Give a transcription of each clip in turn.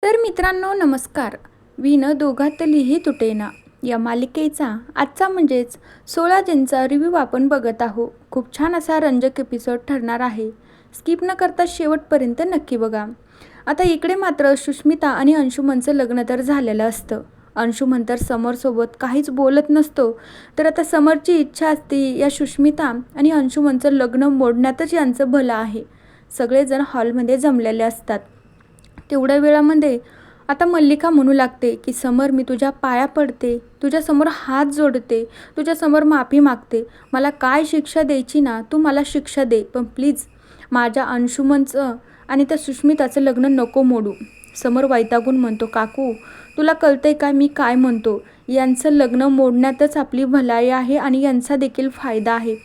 तर मित्रांनो नमस्कार. विण दोघातलीही तुटेना या मालिकेचा आजचा म्हणजेच 16 जूनचा रिव्ह्यू आपण बघत आहोत. खूप छान असा रंजक एपिसोड ठरणार आहे. स्किप न करता शेवटपर्यंत नक्की बघा. आता इकडे मात्र सुष्मिता आणि अंशुमनचं लग्न तर झालेलं असतं. अंशुमन तर समरसोबत काहीच बोलत नसतो. तर आता समरची इच्छा असते या सुष्मिता आणि अंशुमनचं लग्न मोडण्यातच यांचं भलं आहे. सगळेजण हॉलमध्ये जमलेले असतात. तेवढ्या वेळामध्ये आता मल्लिका म्हणू लागते की समर, मी तुझ्या पाया पडते, तुझ्यासमोर हात जोडते, तुझ्यासमोर माफी मागते. मला काय शिक्षा द्यायची ना तू मला शिक्षा दे, पण प्लीज माझ्या अंशुमनचं आणि त्या सुष्मिताचं लग्न नको मोडू. समर वैतागून म्हणतो, काकू तुला कळतंय काय मी काय म्हणतो? यांचं लग्न मोडण्यातच आपली भलाई आहे आणि यांचा देखील फायदा आहे.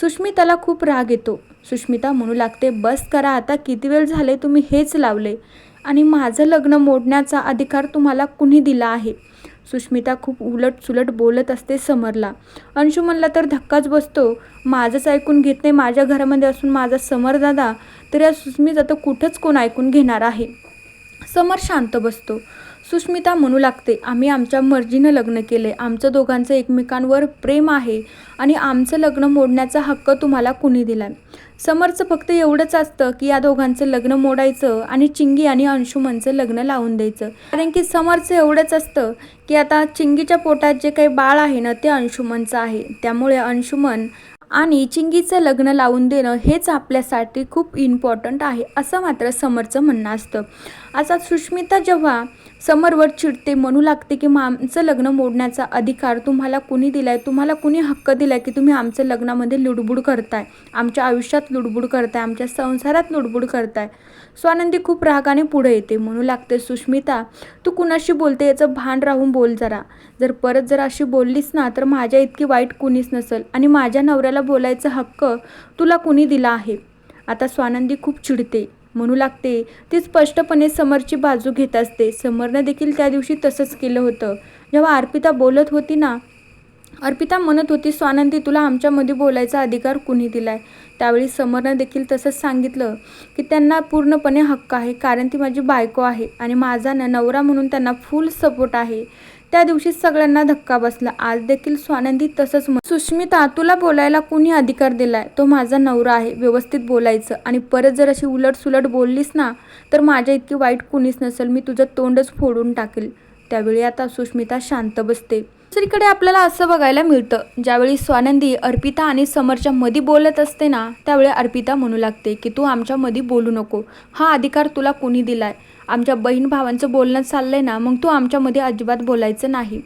सुष्मिताला खूप राग येतो. सुष्मिता म्हणू लागते, बस करा आता, किती वेळ झाले तुम्ही हेच लावले आणि माझं लग्न मोडण्याचा अधिकार तुम्हाला कुणी दिला आहे? सुष्मिता खूप उलटसुलट बोलत असते समरला. अंशुमनला तर धक्काच बसतो. माझंच ऐकून घेत नाही माझ्या घरामध्ये असून माझा समर दादा, तर या सुष्मिता तर कुठंच कोण ऐकून घेणार आहे. समर शांत बसतो. सुष्मिता म्हणू लागते, आम्ही आमच्या मर्जीनं लग्न केले, आमचं दोघांचं एकमेकांवर प्रेम आहे आणि आमचं लग्न मोडण्याचा हक्क तुम्हाला कुणी दिला? समरचं फक्त एवढंच असतं की या दोघांचं लग्न मोडायचं आणि चिंगी आणि अंशुमनचं लग्न लावून द्यायचं. कारण की समरचं एवढंच असतं की आता चिंगीच्या पोटात जे काही बाळ आहे ना ते अंशुमनचं आहे. त्यामुळे अंशुमन आणि चिंगीचं लग्न लावून देणं हेच आपल्यासाठी खूप इम्पॉर्टंट आहे, असं मात्र समरचं म्हणणं असतं. आता सुष्मिता जेव्हा समरवर चिडते, म्हणू लागते की आमचं लग्न मोडण्याचा अधिकार तुम्हाला कुणी दिलाय? तुम्हाला कुणी हक्क दिलाय की तुम्ही आमचं लग्नामध्ये लुडबुड करताय, आमच्या आयुष्यात लुडबुड करताय, आमच्या संसारात लुडबुड करताय? स्वानंदी खूप रागाने पुढे येते. म्हणू लागते, सुष्मिता तू कुणाशी बोलते याचं भान राहून बोल जरा. जर अशी बोललीस ना तर माझ्या इतकी वाईट कुणीच नसेल आणि माझ्या नवऱ्याला बोलायचा हक्क तुला कुणी दिला आहे? आता स्वानंदी खूप चिडते. म्हणू लागते, ती स्पष्टपणे समरची बाजू घेत असते. समरनं देखील त्या दिवशी तसंच केलं होतं. जेव्हा अर्पिता बोलत होती ना, अर्पिता म्हणत होती, स्वानंदी तुला आमच्यामध्ये बोलायचा अधिकार कुणी दिलाय? त्यावेळी समरनं देखील तसंच सांगितलं की त्यांना पूर्णपणे हक्क आहे, कारण ती माझी बायको आहे आणि माझा नवरा म्हणून त्यांना फुल सपोर्ट आहे. त्या दिवशी सगळ्यांना धक्का बसला. आज देखील स्वानंदी तसंच सुष्मिता तुला बोलायला कुणी अधिकार दिलाय? तो माझा नवरा आहे, व्यवस्थित बोलायचं. आणि परत जर अशी उलटसुलट बोललीस ना तर माझ्या इतकी वाईट कुणीच नसेल, मी तुझं तोंडच फोडून टाकेल. त्यावेळी आता सुष्मिता शांत बसते. दुसरीकडे आपल्याला असं बघायला मिळतं, ज्यावेळी स्वानंदी अर्पिता आणि समरच्या मध्ये बोलत असते ना त्यावेळी अर्पिता म्हणू लागते की तू आमच्या मध्ये बोलू नको, हा अधिकार तुला कुणी दिलाय? आमच्या बहीण भावांचं बोलणं चाललंय ना, मग तू आमच्यामध्ये अजिबात बोलायचं नाही.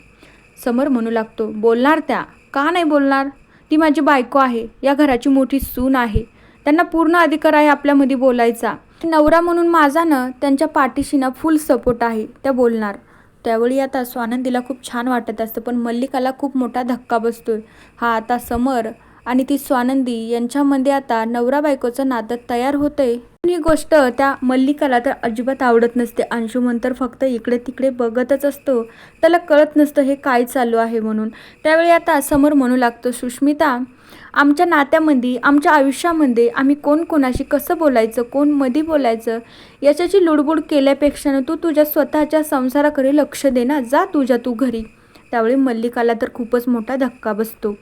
समर म्हणू लागतो, बोलणार त्या का नाही बोलणार? ती माझी बायको आहे, या घराची मोठी सून आहे, त्यांना पूर्ण अधिकार आहे आपल्यामध्ये बोलायचा. नवरा म्हणून माझा ना त्यांच्या पाठीशी ना फुल सपोर्ट आहे, त्या बोलणार. त्यावेळी आता स्वानंदीला खूप छान वाटत असतं, पण मल्लिकाला खूप मोठा धक्का बसतोय. हा आता समर आणि ती स्वानंदी यांच्यामध्ये आता नवरा बायकोचं नातं तयार होतंय. ही गोष्ट त्या मल्लिकाला तर अजिबात आवडत नसते. अंशुमन तर फक्त इकडे तिकडे बघतच असतो, त्याला कळत नसतं हे काय चालू आहे म्हणून. त्यावेळी आता समर म्हणू लागतो, सुष्मिता आमच्या नात्यामध्ये, आमच्या आयुष्यामध्ये आम्ही कोण कोणाशी कसं बोलायचं, कोण मध्ये बोलायचं याच्याची लुडबुड केल्यापेक्षा तू तुझ्या स्वतःच्या संसाराकडे लक्ष दे ना, जा तू घरी. त्यावेळी मल्लिकाला तर खूपच मोठा धक्का बसतो.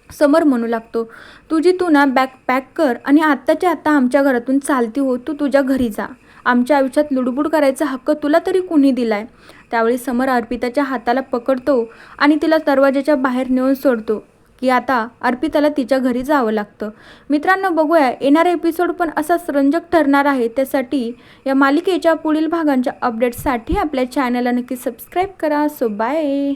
समर म्हणू लागतो, तुझी तू ना बॅग पॅक कर आणि आत्ताच्या आत्ता आमच्या घरातून चालती हो, तू तुझ्या घरी जा. आमच्या आयुष्यात लुडबुड करायचा हक्क तुला तरी कुणी दिलाय? त्यावेळी समर अर्पिताच्या हाताला पकडतो आणि तिला दरवाजाच्या बाहेर नेऊन सोडतो की आता अर्पिताला तिच्या घरी जावं लागतं. मित्रांनो बघूया येणारा एपिसोड पण असाच रंजक ठरणार आहे. त्यासाठी या मालिकेच्या पुढील भागांच्या अपडेट्ससाठी आपल्या चॅनलला नक्की सबस्क्राईब करा. So bye.